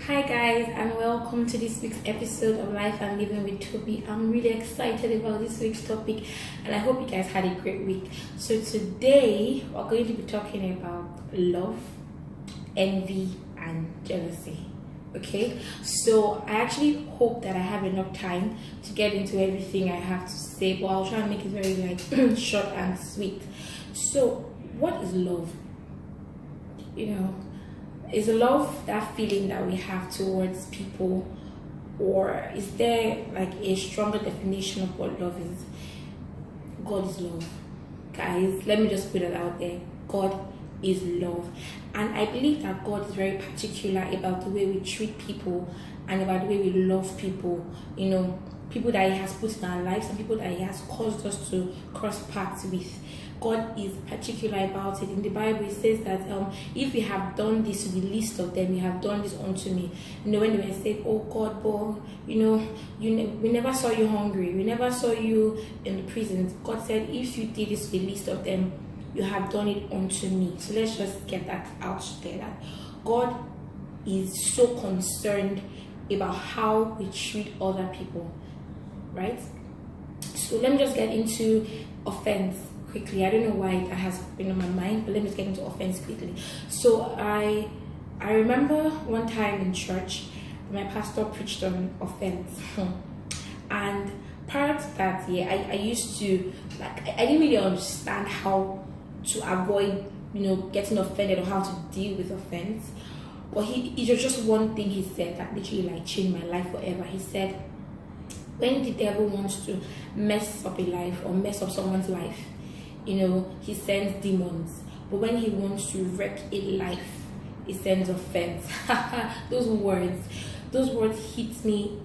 Hi guys, and welcome to this week's episode of Life and Living with Toby. I'm really excited about this week's topic and I hope you guys had a great week. So today we're going to be talking about love, envy and jealousy. Okay, so I actually hope that I have enough time to get into everything I have to say, but I'll try and make it very short and sweet. So what is love? Is love that feeling that we have towards people, or is there like a stronger definition of what love is? God is love. Guys, let me just put it out there. God is love. And I believe that God is very particular about the way we treat people and about the way we love people. People that He has put in our lives and people that He has caused us to cross paths with. God is particular about it. In the Bible, it says that if you have done this to the least of them, you have done this unto me. When they were saying, "Oh God, boy, we never saw you hungry. We never saw you in the prisons." God said, "If you did this to the least of them, you have done it unto me." So let's just get that out there. That God is so concerned about how we treat other people, right? So let me just get into offense quickly. I don't know why that has been on my mind, but let me just get into offense quickly. So I remember one time in church, my pastor preached on offense, and prior to that, I used to I didn't really understand how to avoid getting offended or how to deal with offense. But it was just one thing he said that literally changed my life forever. He said, when the devil wants to mess up a life or mess up someone's life, he sends demons. But when he wants to wreck a life, he sends offense. Those words hit me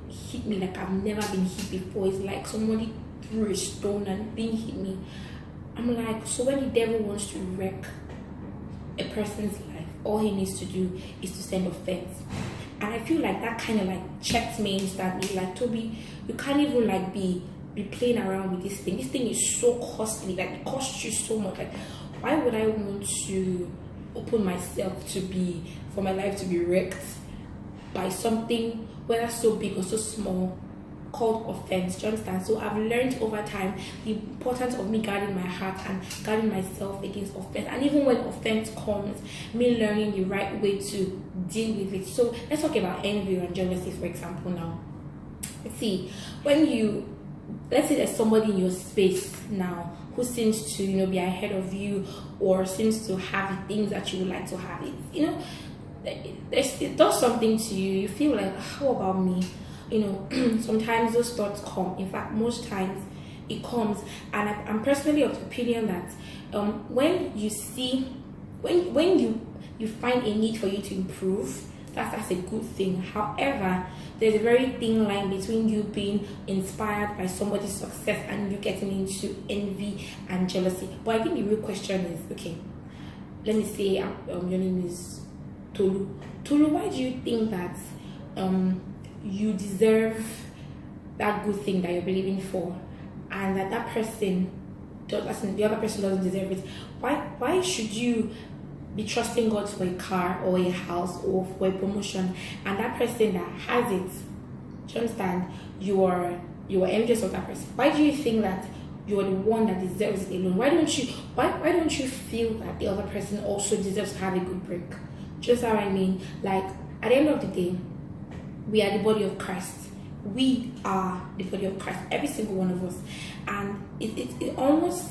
like I've never been hit before. It's like somebody threw a stone and didn't hit me. I'm like, so when the devil wants to wreck a person's life, all he needs to do is to send offense. And I feel like that kind of checked me instantly. Like, Toby, you can't even be playing around with this thing. This thing is so costly. It costs you so much. Why would I want to open myself for my life to be wrecked by something, whether so big or so small, called offense? Do you understand? So I've learned over time the importance of me guarding my heart and guarding myself against offense. And even when offense comes, me learning the right way to deal with it. So let's talk about envy and jealousy, for example. Now, let's see, let's say there's somebody in your space now who seems to be ahead of you or seems to have the things that you would like to have. It does something to you. You feel like, how about me? Sometimes those thoughts come. In fact, most times it comes. And I'm personally of the opinion that when you find a need for you to improve, that's a good thing. However, there's a very thin line between you being inspired by somebody's success and you getting into envy and jealousy. But I think the real question is, okay, let me say your name is Tolu. Tolu, why do you think that you deserve that good thing that you're believing for, and that person, the other person doesn't deserve it? Why should you be trusting God for a car or a house or for a promotion, and that person that has it, do you understand, you are envious of that person? Why do you think that you're the one that deserves it alone? Why don't you feel that the other person also deserves to have a good break? Just how I mean, at the end of the day, we are the body of Christ. We are the body of Christ, every single one of us. And it almost,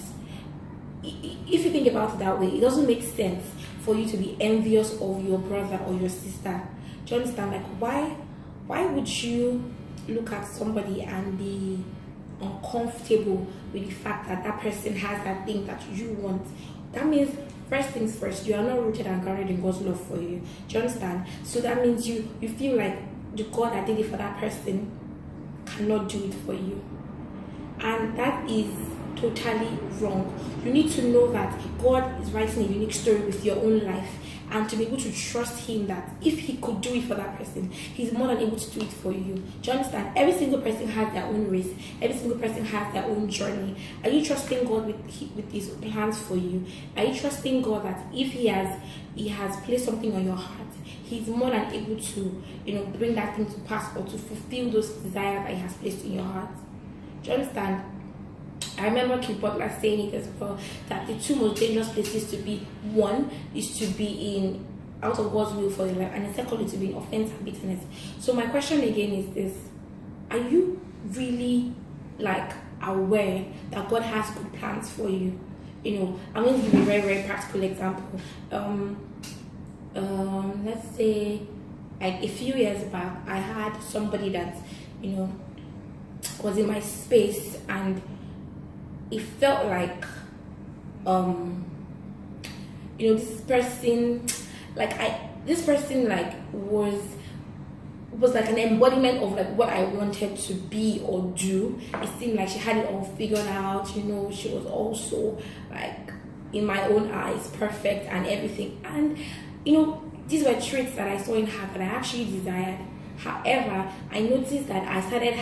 if you think about it that way, it doesn't make sense for you to be envious of your brother or your sister. Do you understand? Why would you look at somebody and be uncomfortable with the fact that that person has that thing that you want? That means, first things first, you are not rooted and grounded in God's love for you. Do you understand? So that means you feel like the God that did it for that person cannot do it for you. And that is totally wrong. You need to know that God is writing a unique story with your own life, and to be able to trust Him that if He could do it for that person, He's more than able to do it for you. Do you understand? Every single person has their own race. Every single person has their own journey. Are you trusting God with His plans for you? Are you trusting God that if He has placed something on your heart, he's more than able to, bring that thing to pass or to fulfill those desires that he has placed in your heart. Do you understand? I remember King Butler saying it as well, that the two most dangerous places to be, one is to be in out of God's will for your life, and the second is to be in offense and bitterness. So my question again is this: are you really like aware that God has good plans for you? I'm going to give you a very, very practical example. Let's say like a few years back, I had somebody that was in my space, and it felt like this person was like an embodiment of like what I wanted to be or do. It seemed like she had it all figured out. She was also like, in my own eyes, perfect and everything. And these were traits that I saw in her that I actually desired. However, I noticed that I started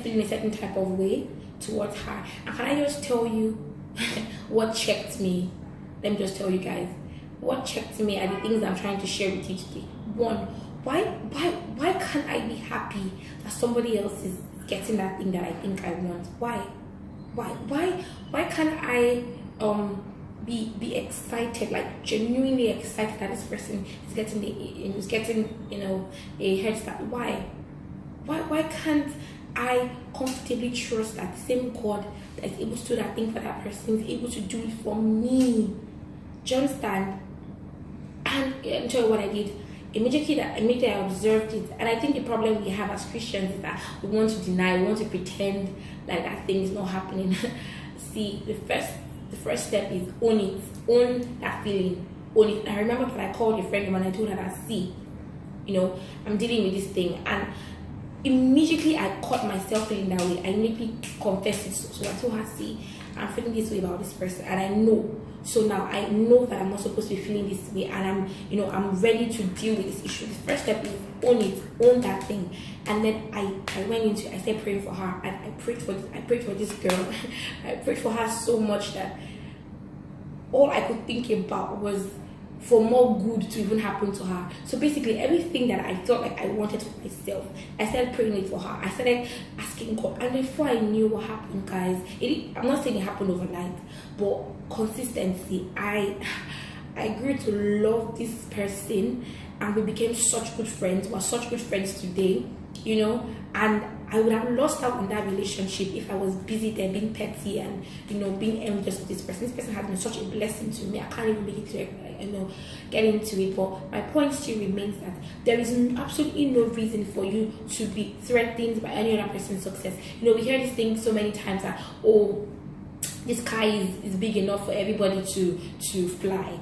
feeling a certain type of way towards her. And can I just tell you what checked me? Let me just tell you guys what checked me are the things I'm trying to share with you today. One, why can't I be happy that somebody else is getting that thing that I think I want? Why can't I be excited, like genuinely excited that this person is getting a head start? Why can't I comfortably trust that the same God that is able to do that thing for that person is able to do it for me? Do you understand? And I'll tell you what I did. Immediately I observed it, and I think the problem we have as Christians is that we want to deny, we want to pretend like that thing is not happening. See, the first step is own it, own that feeling, own it. I remember that I called a friend and I told her that, see, I'm dealing with this thing, and immediately I caught myself feeling that way. I immediately confessed it. So I told her, see, I'm feeling this way about this person, and I know. So now I know that I'm not supposed to be feeling this way, and I'm ready to deal with this issue. The first step is own it, own that thing. And then I started praying for her, and I prayed for this girl. I prayed for her so much that all I could think about was for more good to even happen to her. So basically, everything that I felt like I wanted for myself, I started praying it for her. I started asking God, and before I knew what happened, guys, I'm not saying it happened overnight, but consistency. I grew to love this person, and we became such good friends. We're such good friends today, and I would have lost out in that relationship if I was busy there being petty and being envious of this person. This person has been such a blessing to me. I can't even begin to get into it. But my point still remains that there is absolutely no reason for you to be threatened by any other person's success. We hear this thing so many times that, oh, the sky is big enough for everybody to fly,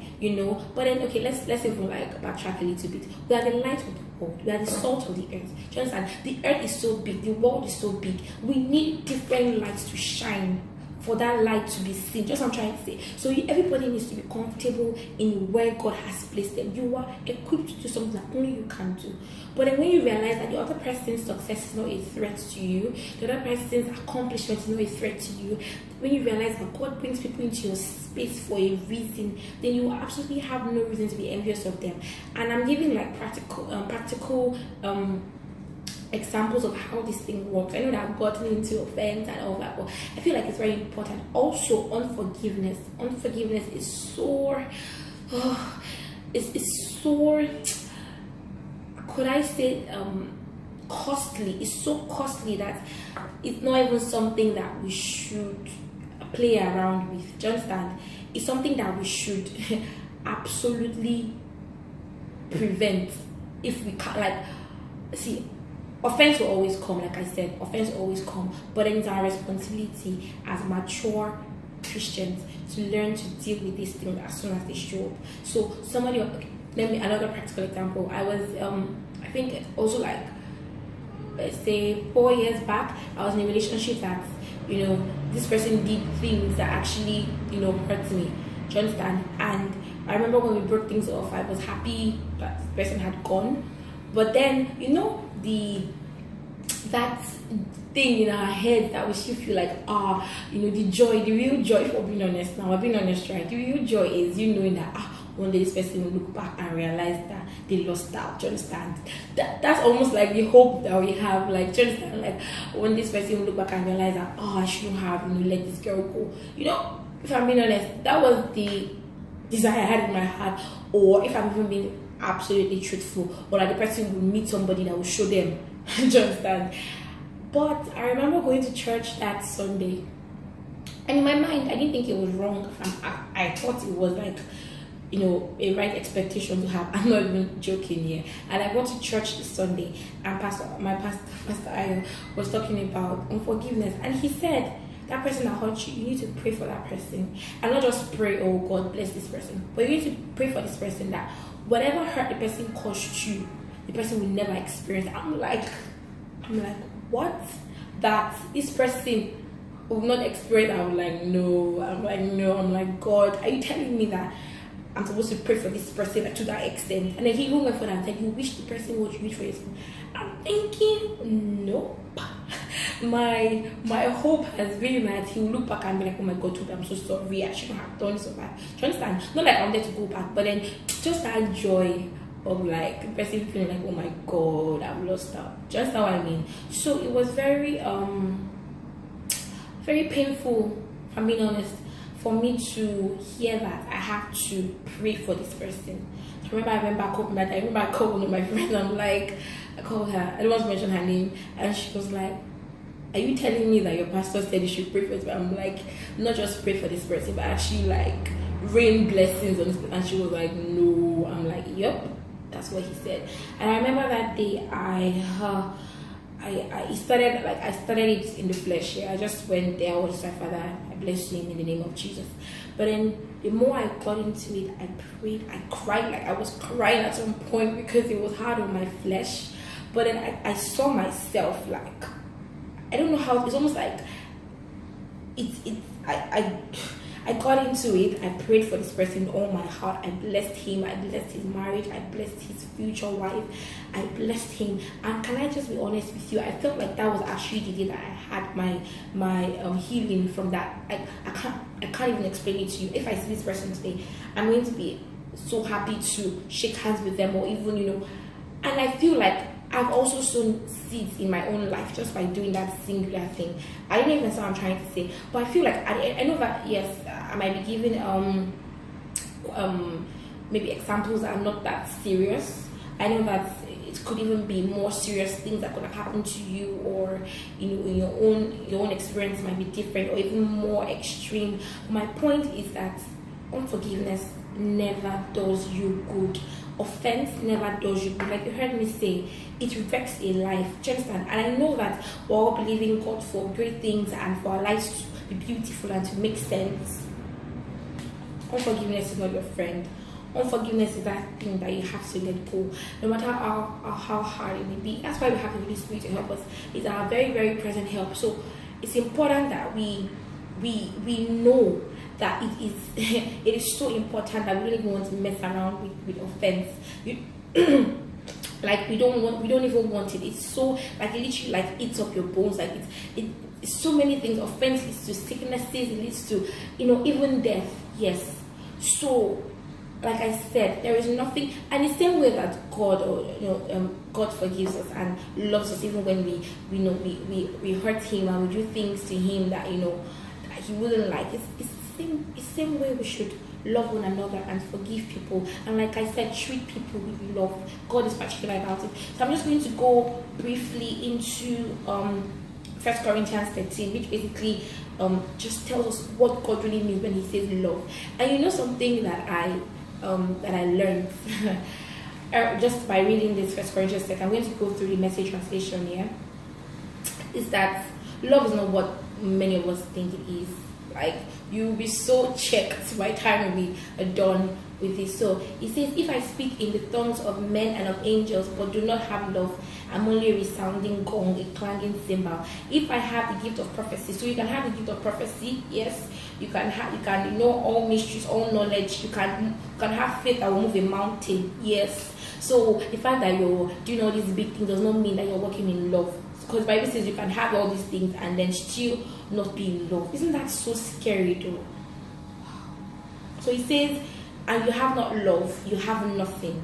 But then, okay, let's even backtrack a little bit. We are the light of the world. We are the salt of the earth. Do you understand? The earth is so big. The world is so big. We need different lights to shine for that light to be seen. Just what I'm trying to say. So everybody needs to be comfortable in where God has placed them. You are equipped to do something that only you can do. But then when you realize that the other person's success is not a threat to you, the other person's accomplishment is not a threat to you, when you realize that God brings people into your space for a reason, then you absolutely have no reason to be envious of them. And I'm giving practical examples of how this thing works. I know that I've gotten into offense and all that, but I feel like it's very important. Also, unforgiveness. Unforgiveness is sore. It's sore. Could I say costly? It's so costly that it's not even something that we should play around with. Do you understand? It's something that we should absolutely prevent if we can. See, offense will always come. Like I said, offense will always come, but it's our responsibility as mature Christians to learn to deal with these things as soon as they show up. So another practical example. I was I think also let's say 4 years back, I was in a relationship that this person did things that actually hurt me. Do you understand? And I remember when we broke things off, I was happy that the person had gone, but then that thing in our head that we still feel like the real joy, for being honest now, we're being honest, right? The real joy is knowing that one day this person will look back and realize that they lost out. Do you understand? That's almost like the hope that we have. Like, do you understand? Like, when this person will look back and realize that, oh, I shouldn't have, let this girl go. If I'm being honest, that was the desire I had in my heart. Or if I'm even being absolutely truthful, or like the person will meet somebody that will show them. Do you understand? But I remember going to church that Sunday, and in my mind, I didn't think it was wrong. I thought it was like, a right expectation to have. I'm not even joking here. And I went to church this Sunday, and Pastor Ayo was talking about unforgiveness, and he said, that person that hurt you, you need to pray for that person, and not just pray, oh God bless this person, but you need to pray for this person that whatever hurt the person caused you, the person will never experience. I'm like, what? That this person will not experience? I'm like, no. I'm like, God, are you telling me that I'm supposed to pray for this person to that extent? And then he even went for that and said, you wish the person would reach for his. I'm thinking, nope. My hope has been that he will look back and be like, oh my God, I'm so sorry, I shouldn't have done so bad. Do you understand? Not like I wanted to go back, but then just that joy of like the person feeling like, oh my God, I've lost out. Just how I mean. So it was very very painful, if I'm being honest, for me to hear that I have to pray for this person. I remember I called one of my friends. I called her, I don't want to mention her name, and she was like, are you telling me that your pastor said you should pray for this? But I'm like, not just pray for this person, but actually like rain blessings on this person. And she was like, no. I'm like, yep, that's what he said. And I remember that day I started it in the flesh. Yeah, I just went there. I was just like, Father, I bless you in the name of Jesus. But then the more I got into it, I prayed, I cried. Like I was crying at some point because it was hard on my flesh. But then I saw myself like, I don't know how, it's almost like I got into it. I prayed for this person with all my heart. I blessed him. I blessed his marriage. I blessed his future wife. I blessed him. And can I just be honest with you? I felt like that was actually the day that I had my healing from that. I can't even explain it to you. If I see this person today, I'm going to be so happy to shake hands with them, or even and I feel like I've also sown seeds in my own life just by doing that singular thing. I don't even know what I'm trying to say, but I feel like I know that yes, I might be giving maybe examples that are not that serious. I know that it could even be more serious things that could have happened to you, or in your own experience might be different, or even more extreme. My point is that unforgiveness never does you good. Offense never does you good. Like you heard me say, it wrecks a life. Do you understand? And I know that we're all believing God for great things and for our lives to be beautiful and to make sense. Unforgiveness is not your friend. Unforgiveness is that thing that you have to let go, no matter how hard it may be. That's why we have the Holy Spirit to help us. It's our very, very present help. So it's important that we know that it is so important that we don't even want to mess around with offense. Like we don't even want it. It's so like it literally like eats up your bones. Like it's so many things. Offense leads to sicknesses. It leads to even death. Yes. So like I said, there is nothing, and the same way that God God forgives us and loves us even when we hurt him and we do things to him that that he wouldn't like. It's the same way we should love one another and forgive people, and like I said, treat people with love. God is particular about it. So I'm just going to go briefly into 1 Corinthians 13, which basically just tells us what God really means when he says love. And something that I learned just by reading this 1 Corinthians 13, I'm going to go through the Message translation here, is that love is not what many of us think it is. Like, you'll be so checked by the time we are done with this. So it says, if I speak in the tongues of men and of angels but do not have love, I'm only a resounding gong, a clanging cymbal. If I have the gift of prophecy, so you can have the gift of prophecy, yes, you can know all mysteries, all knowledge, you can have faith that will move a mountain, yes. So the fact that you're doing all these big things does not mean that you're working in love. Because the Bible says you can have all these things and then still not be in love. Isn't that so scary though? So it says, and you have not love, you have nothing.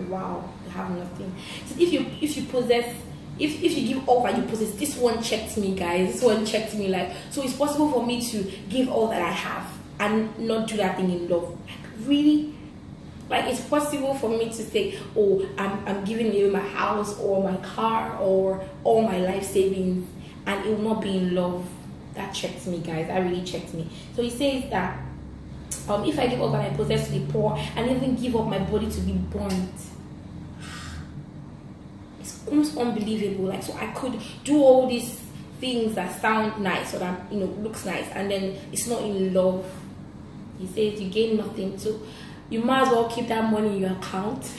Wow, you have nothing. So if you possess, if you give all that you possess, this one checked me, guys. This one checked me. Like, so it's possible for me to give all that I have and not do that thing in love. Like, really? Like, it's possible for me to say, oh, I'm giving away my house or my car or all my life savings, and it will not be in love. That checked me, guys. That really checked me. So he says that if I give all that I possess to the poor and even give up my body to be burnt, it's almost unbelievable. Like, so I could do all these things that sound nice or that, you know, looks nice, and then it's not in love. He says you gain nothing, so you might as well keep that money in your account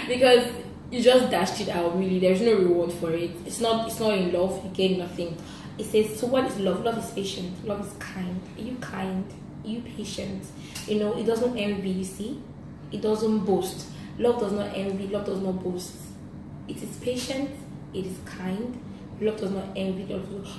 because you just dashed it out. Really, there's no reward for it. It's not in love. You gain nothing. It says, so what is love? Love is patient. Love is kind. Are you kind? Are you patient? You know, it doesn't envy, you see? It doesn't boast. Love does not envy. Love does not boast. It is patient. It is kind. Love does not envy.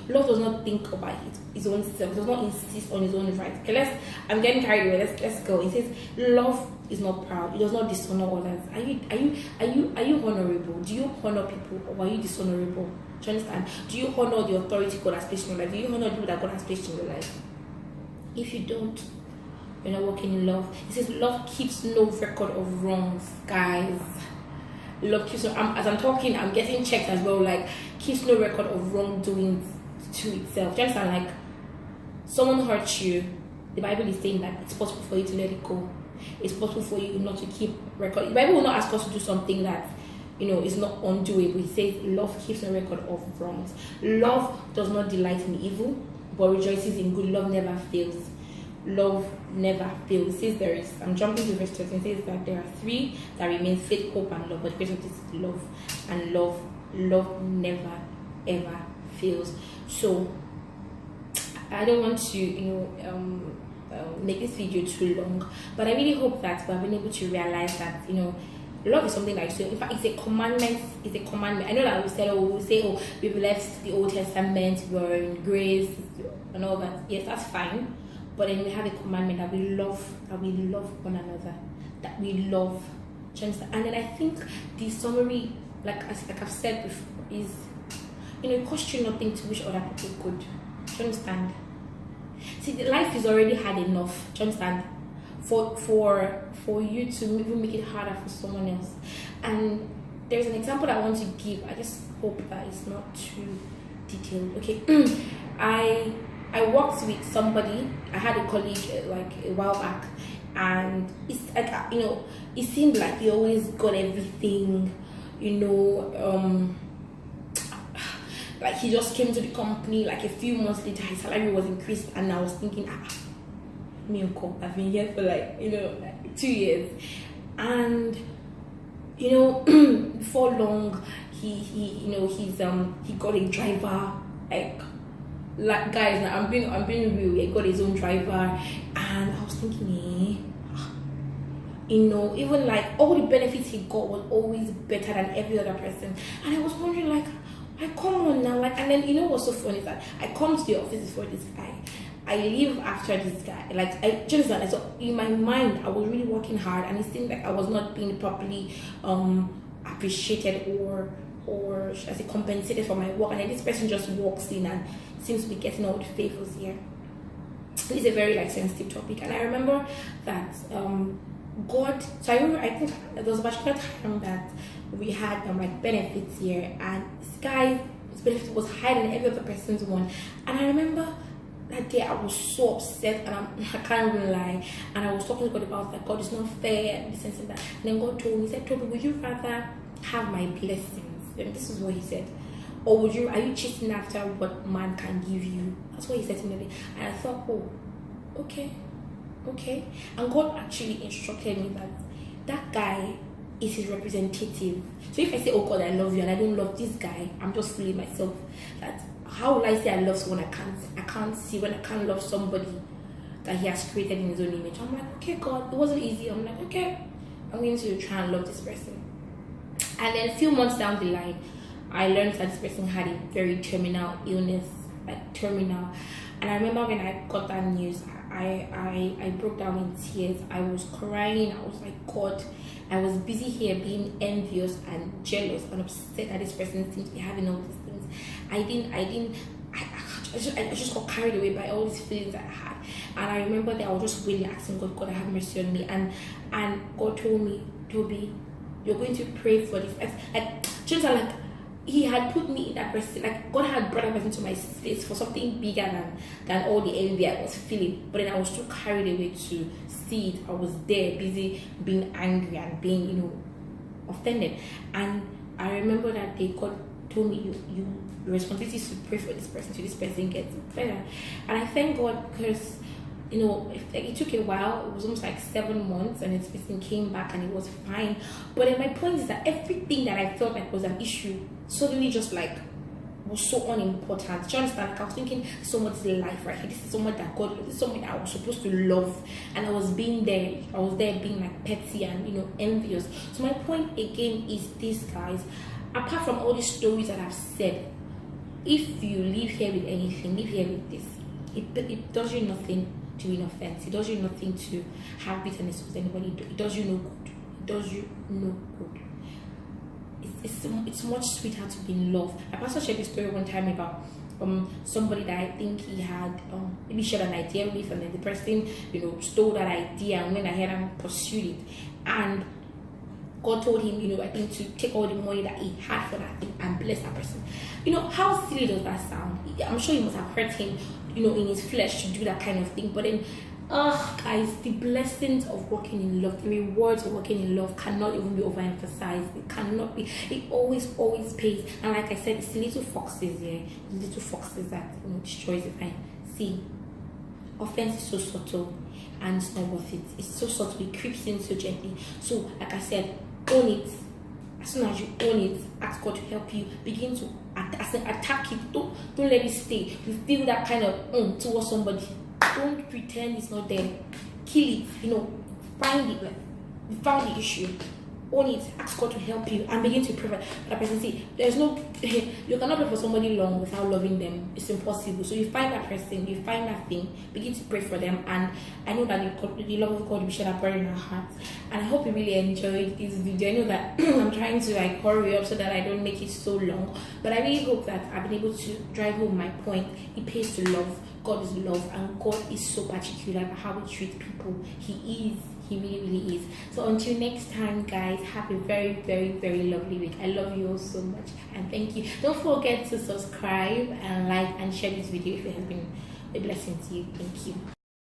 Love does not think about its own self. It does not insist on its own right. Okay, I'm getting carried away. Let's go. It says, love is not proud. It does not dishonor others. Are you honorable? Do you honor people, or are you dishonorable? Do you understand? Do you honor the authority God has placed in your life? Do you honor the people that God has placed in your life? If you don't, you're not walking in love. It says love keeps no record of wrongs, guys. Love keeps no, as I'm talking, I'm getting checked as well. Like, keeps no record of wrongdoing to itself. Do you understand? Like, someone hurts you, the Bible is saying that it's possible for you to let it go. It's possible for you not to keep record. The Bible will not ask us to do something that, you know, is not undoable. It says love keeps no record of wrongs. Love does not delight in evil, but rejoices in good. Love never fails. Love never fails. It says there is, I'm jumping to verse 13. It says that there are three that remain: faith, hope, and love. But the greatest is love, and love never ever fails. So I don't want to, you know, make this video too long, but I really hope that we have been able to realize that, you know, love is something like, so in fact it's a commandment. It's a commandment. I know that we said, oh, we say, oh, we've left the Old Testament, we're in grace and all that. Yes, that's fine, but then we have a commandment that we love one another, that we love. And then I think the summary, like I've said before, is, you know, it costs you nothing to wish other people good. Do you understand? See, the life is already hard enough. Do you understand? For you to even make it harder for someone else. And there's an example that I want to give. I just hope that it's not too detailed. Okay. I worked with somebody. I had a colleague like a while back, and it's like, you know, it seemed like he always got everything, you know. Like, he just came to the company, like a few months later his salary was increased, and I was thinking, I've been here for like, you know, like 2 years, and, you know, before long he you know, he got a driver, like guys, now I'm being real, he got his own driver, and I was thinking, you know, even like all the benefits he got was always better than every other person, and I was wondering, like, come on now, like, and then, you know what's so funny is that I come to the office for this guy, I leave after this guy, like, I just, so in my mind I was really working hard, and it seemed like I was not being properly appreciated or should I say compensated for my work, and then this person just walks in and seems to be getting all the favors here. It's a very like sensitive topic, and I remember that God, so I think there was a particular time that we had like benefits here, and this guy's benefit was higher than every other person's one, and I remember that day I was so upset, and I can't even lie, and I was talking to God about that. God is not fair, and this and that, and then God told me, he said, Toby, would you rather have my blessings? And this is what he said, or are you chasing after what man can give you? That's what he said to me, and I thought, oh, okay, and God actually instructed me that guy is his representative. So if I say, oh God, I love you, and I don't love this guy, I'm just fooling myself. That how will I say I love someone I can't see, when I can't love somebody that he has created in his own image? I'm like, okay, God, it wasn't easy. I'm like, okay, I'm going to try and love this person. And then a few months down the line, I learned that this person had a very terminal illness, like terminal. And I remember when I got that news, I broke down in tears. I was crying. I was like, God, I was busy here being envious and jealous and upset that this person seems to be having all these things. I just got carried away by all these feelings that I had. And I remember that I was just really asking God, God, have mercy on me. And God told me, Toby, you're going to pray for this. Just like he had put me in that person, like God had brought that person to my space for something bigger than all the envy I was feeling. But then I was too carried away to see it. I was there busy being angry and being, offended. And I remember that day God told me, your responsibility is to pray for this person till this person gets better. And I thank God because it took a while. It was almost like 7 months, and this person came back and it was fine. But then my point is that everything that I felt like was an issue suddenly just like was so unimportant. Do you understand? Like I was thinking, someone's life right here. This is someone that God, this is someone that I was supposed to love, and I was being there. I was there being like petty and envious. So my point again is this, guys. Apart from all these stories that I've said, if you leave here with anything, leave here with this. It does you nothing to win offense. It does you nothing to have bitterness with anybody. It does you no good. It does you no good. It's much sweeter to be in love. My pastor shared this story one time about somebody that I think he had maybe shared an idea with, and then the person stole that idea and went ahead and pursued it. And God told him, I think to take all the money that he had for that thing and bless that person. How silly does that sound? I'm sure it must have hurt him, in his flesh to do that kind of thing. But then, guys, the blessings of working in love, the rewards of working in love cannot even be overemphasized. It cannot be. It always pays. And like I said, it's the little foxes here, the little foxes that destroys the vine. See, offense is so subtle and it's not worth it. It's so subtle, it creeps in so gently. So, like I said, own it. As soon as you own it, ask God to help you. Begin to attack it. Don't let it stay. You feel that kind of towards somebody. Don't pretend it's not there. Kill it. Find it. Like you found the issue. Own it. Ask God to help you and begin to pray for that person. See, there's no you cannot pray for somebody long without loving them. It's impossible. So you find that person, you find that thing, begin to pray for them. And I know that the love of God will share that prayer in our hearts. And I hope you really enjoyed this video. I know that I'm trying to hurry up so that I don't make it so long. But I really hope that I've been able to drive home my point. It pays to love. God is love, and God is so particular about how we treat people. He really is. So until next time, guys, have a very, very, very lovely week. I love you all so much, and thank you. Don't forget to subscribe and like and share this video if it has been a blessing to you. Thank you.